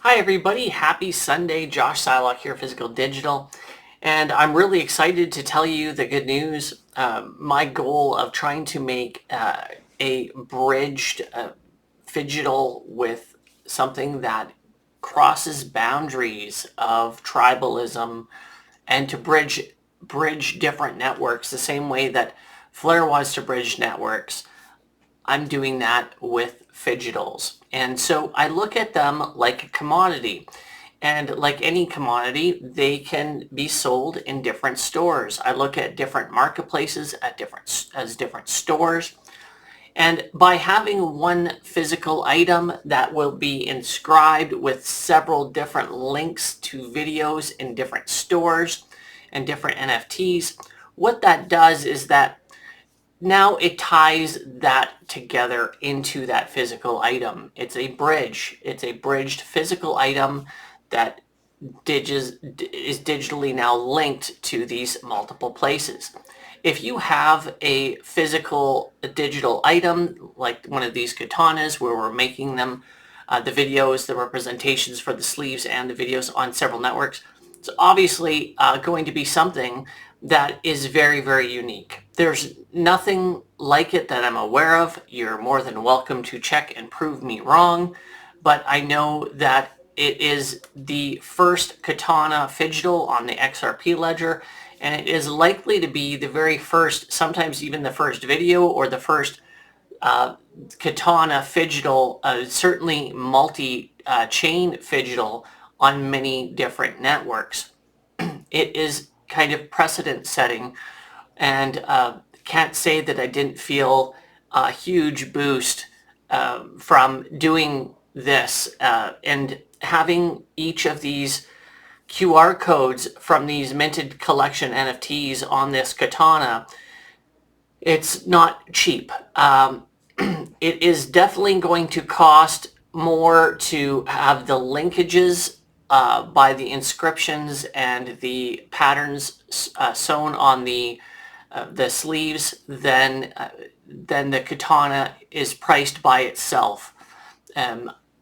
Hi everybody, happy Sunday. Josh Silock here, Physical Digital, and I'm really excited to tell you the good news. My goal of trying to make a bridged Phygital with something that crosses boundaries of tribalism and to bridge different networks the same way that Flare was to bridge networks. I'm doing that with Phygitals. And so I look at them like a commodity. And like any commodity, they can be sold in different stores. I look at different marketplaces as different stores. And by having one physical item that will be inscribed with several different links to videos in different stores and different NFTs, what that does is that now it ties that together into that physical item. It's a bridge. It's a bridged physical item that is digitally now linked to these multiple places. If you have a physical digital item like one of these katanas where we're making them, the videos, the representations for the sleeves and the videos on several networks, it's obviously going to be something that is very, very unique. There's nothing like it that I'm aware of. You're more than welcome to check and prove me wrong, but I know that it is the first Katana Phygital on the XRP ledger, and it is likely to be the very first, sometimes even the first video or the first Katana Phygital, certainly multi-chain Phygital on many different networks. It is kind of precedent setting, and can't say that I didn't feel a huge boost from doing this and having each of these QR codes from these minted collection NFTs on this Katana. It's not cheap. It is definitely going to cost more to have the linkages by the inscriptions and the patterns sewn on the sleeves than the Katana is priced by itself.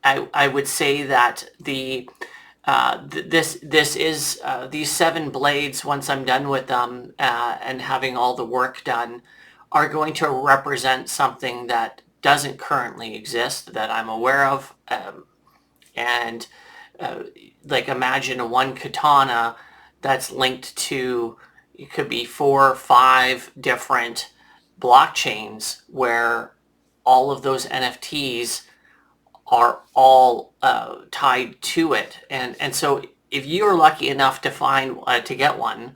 I would say that this is these 7 blades, once I'm done with them and having all the work done, are going to represent something that doesn't currently exist that I'm aware of. And like imagine one katana that's linked to, it could be 4 or 5 different blockchains where all of those NFTs are all tied to it. And so if you're lucky enough to find to get one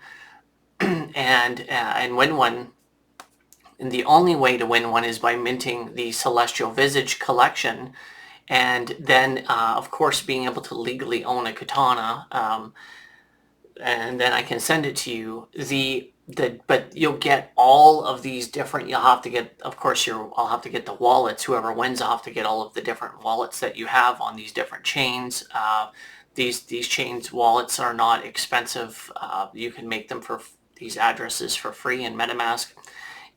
and win one, and the only way to win one is by minting the Celestial Visage collection, and then of course being able to legally own a katana, and then I can send it to you. But you'll get all of these different, you'll have to get, of course, I'll have to get the wallets. Whoever wins, I'll have to get all of the different wallets that you have on these different chains. These chains wallets are not expensive. You can make them for these addresses for free in MetaMask.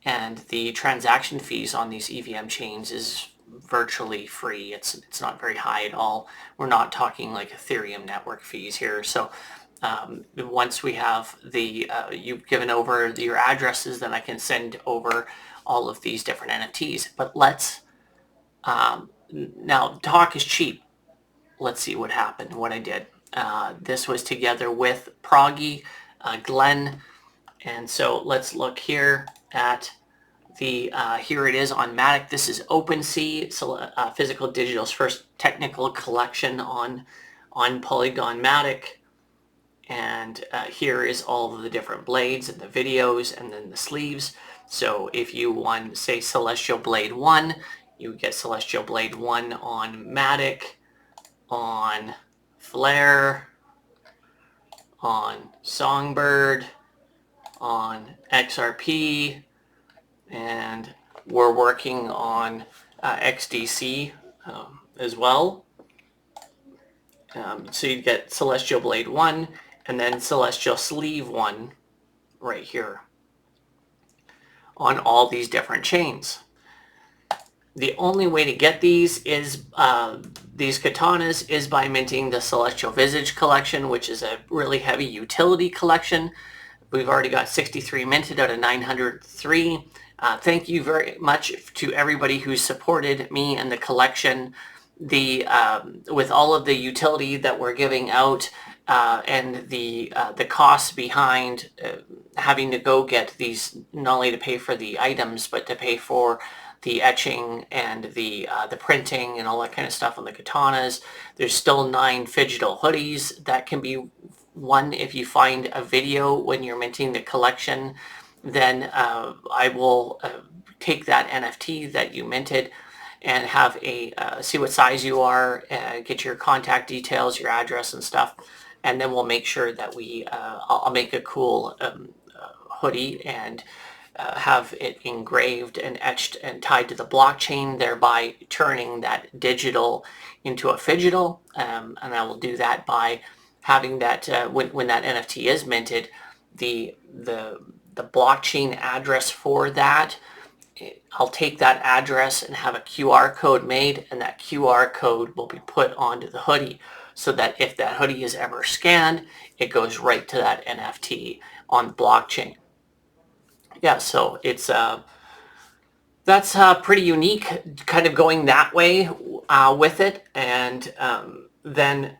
And the transaction fees on these EVM chains is virtually free. It's not very high at all. We're not talking like Ethereum network fees here. So once we have you've given over your addresses, then I can send over all of these different NFTs. But let's now, talk is cheap. Let's see what happened, what I did. This was together with Proggy, Glenn, and so let's look here at the here it is on Matic. This is OpenSea, so Physical Digital's first technical collection on Polygon Matic. And here is all of the different blades and the videos and then the sleeves. So if you won, say, Celestial Blade 1, you get Celestial Blade 1 on Matic, on Flare, on Songbird, on XRP, and we're working on XDC as well. So you get Celestial Blade 1 and then Celestial Sleeve 1 right here on all these different chains. The only way to get these katanas is by minting the Celestial Visage collection, which is a really heavy utility collection. We've already got 63 minted out of 903. Thank you very much to everybody who supported me and the collection. With all of the utility that we're giving out and the costs behind having to go get these, not only to pay for the items but to pay for the etching and the printing and all that kind of stuff on the katanas. There's still 9 Phygital hoodies that can be won if you find a video when you're minting the collection. Then I will take that NFT that you minted and have a see what size you are, get your contact details, your address and stuff, and then we'll make sure that I'll make a cool hoodie and have it engraved and etched and tied to the blockchain, thereby turning that digital into a phygital. And I will do that by having that when that NFT is minted, the blockchain address for that, I'll take that address and have a QR code made, and that QR code will be put onto the hoodie so that if that hoodie is ever scanned, it goes right to that NFT on blockchain. Yeah, so it's that's pretty unique, kind of going that way with it. And then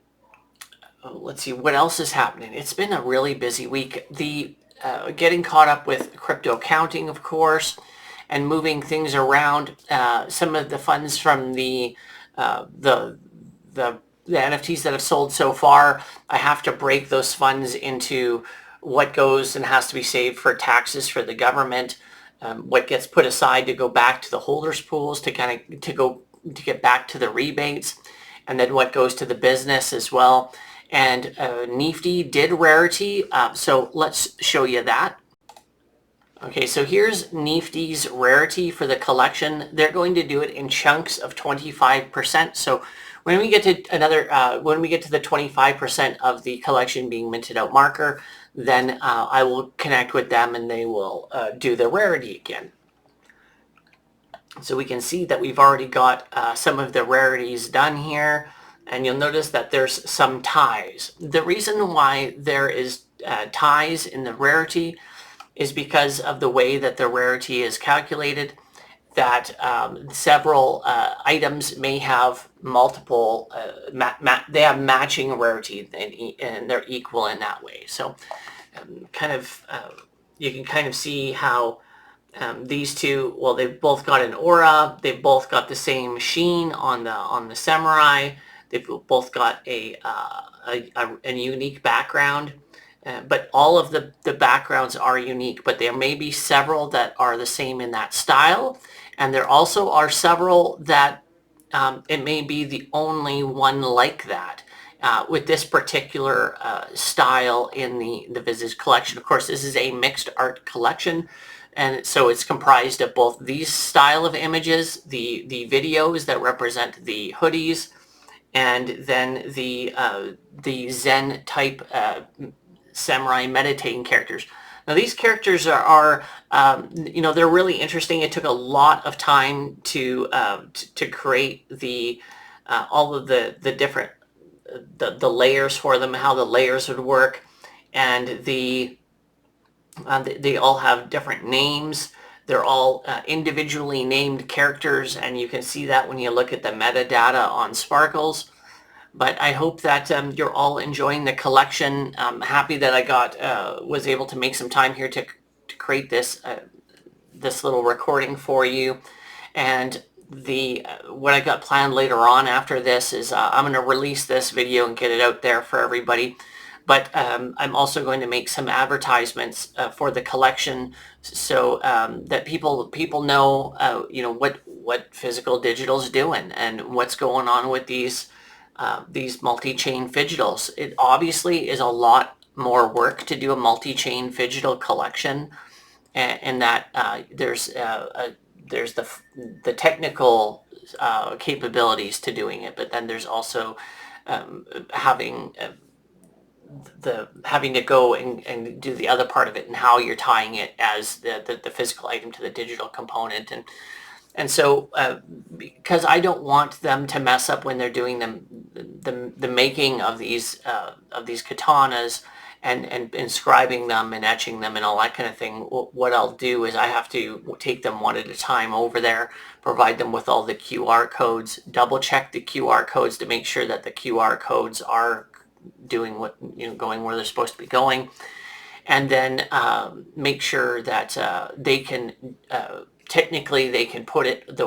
let's see what else is happening. It's been a really busy week. The getting caught up with crypto accounting, of course, and moving things around. Some of the funds from the NFTs that have sold so far, I have to break those funds into what goes and has to be saved for taxes for the government, what gets put aside to go back to the holders pools to get back to the rebates, and then what goes to the business as well. And Nifty did rarity, so let's show you that. Okay, so here's Nifty's rarity for the collection. They're going to do it in chunks of 25%. So when we get to when we get to the 25% of the collection being minted out marker, then I will connect with them and they will do the rarity again. So we can see that we've already got some of the rarities done here, and you'll notice that there's some ties. The reason why there is ties in the rarity is because of the way that the rarity is calculated, that several items may have multiple, they have matching rarity and they're equal in that way. So you can kind of see how these two, well, they've both got an aura, they've both got the same sheen on the samurai, they've both got a unique background. But all of the backgrounds are unique, but there may be several that are the same in that style, and there also are several that it may be the only one like that with this particular style in the Visage collection. Of course, this is a mixed art collection, and so it's comprised of both these style of images, the videos that represent the hoodies, and then the Zen type samurai meditating characters. Now these characters are they're really interesting. It took a lot of time to create all of the different the layers for them, how the layers would work, and they all have different names. They're all individually named characters, and you can see that when you look at the metadata on Sparkles. But I hope that you're all enjoying the collection. I'm happy that I was able to make some time here to create this little recording for you. And what I got planned later on after this is I'm going to release this video and get it out there for everybody. But I'm also going to make some advertisements for the collection so that people know what Physical Digital's doing and what's going on with these multi-chain Phygitals. It obviously is a lot more work to do a multi-chain Phygital collection, and that there's the technical capabilities to doing it, but then there's also having to go and do the other part of it and how you're tying it as the physical item to the digital component. And so because I don't want them to mess up when they're doing the making of these katanas and inscribing them and etching them and all that kind of thing, what I'll do is I have to take them one at a time over there, provide them with all the QR codes, double check the QR codes to make sure that the QR codes are doing what, going where they're supposed to be going, and then make sure that they can technically they can put it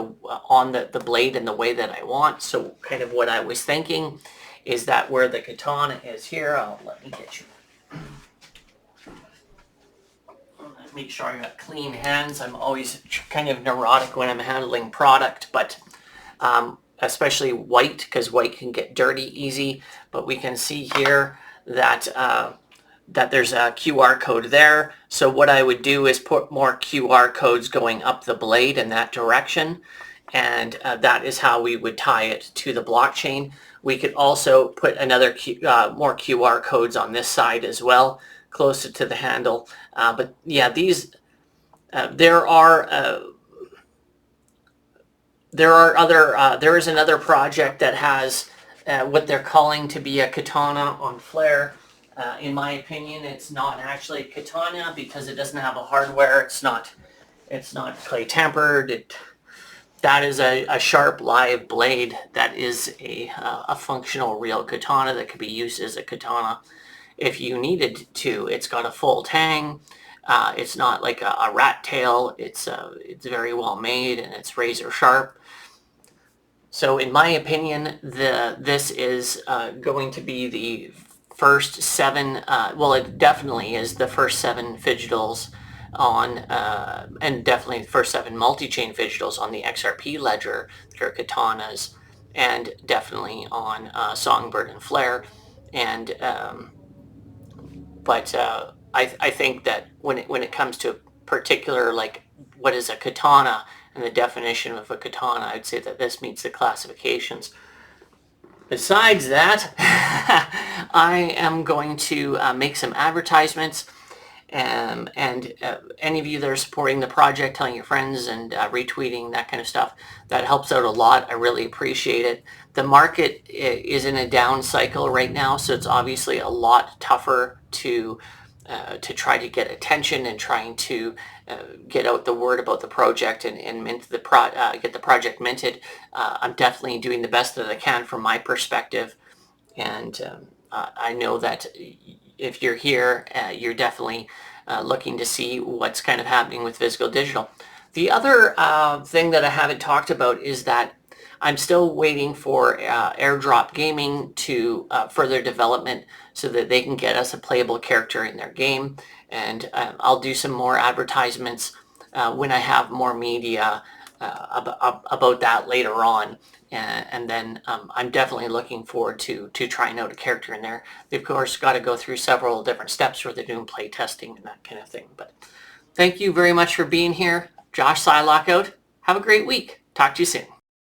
on the blade in the way that I want. So kind of what I was thinking is that where the katana is here, let me get you. Make sure I got clean hands. I'm always kind of neurotic when I'm handling product, but especially white, because white can get dirty easy. But we can see here that that there's a QR code there. So what I would do is put more QR codes going up the blade in that direction, and that is how we would tie it to the blockchain. We could also put another more QR codes on this side as well, closer to the handle. But yeah, these there are other there is another project that has what they're calling to be a katana on flare. In my opinion, it's not actually a katana because it doesn't have a hardware. It's not clay tempered. That is a sharp live blade that is a functional real katana that could be used as a katana if you needed to. It's got a full tang. It's not like a rat tail. It's very well made and it's razor sharp. So in my opinion, this is going to be the first 7, well, it definitely is the first 7 Phygitals on, and definitely the first 7 multi-chain Phygitals on the XRP ledger that are katanas, and definitely on Songbird and Flare. And but I think that when it comes to particular, like what is a katana and the definition of a katana, I'd say that this meets the classifications. Besides that, I am going to make some advertisements, and any of you that are supporting the project, telling your friends and retweeting, that kind of stuff, that helps out a lot. I really appreciate it. The market is in a down cycle right now, so it's obviously a lot tougher to try to get attention and trying to get out the word about the project and mint get the project minted. I'm definitely doing the best that I can from my perspective, and I know that if you're here, you're definitely looking to see what's kind of happening with Physical Digital. The other thing that I haven't talked about is that I'm still waiting for Airdrop Gaming to further development so that they can get us a playable character in their game. And I'll do some more advertisements when I have more media about that later on. And then I'm definitely looking forward to trying out a character in there. They've, of course, got to go through several different steps where they're doing play testing and that kind of thing. But thank you very much for being here. Josh Silock out. Have a great week. Talk to you soon.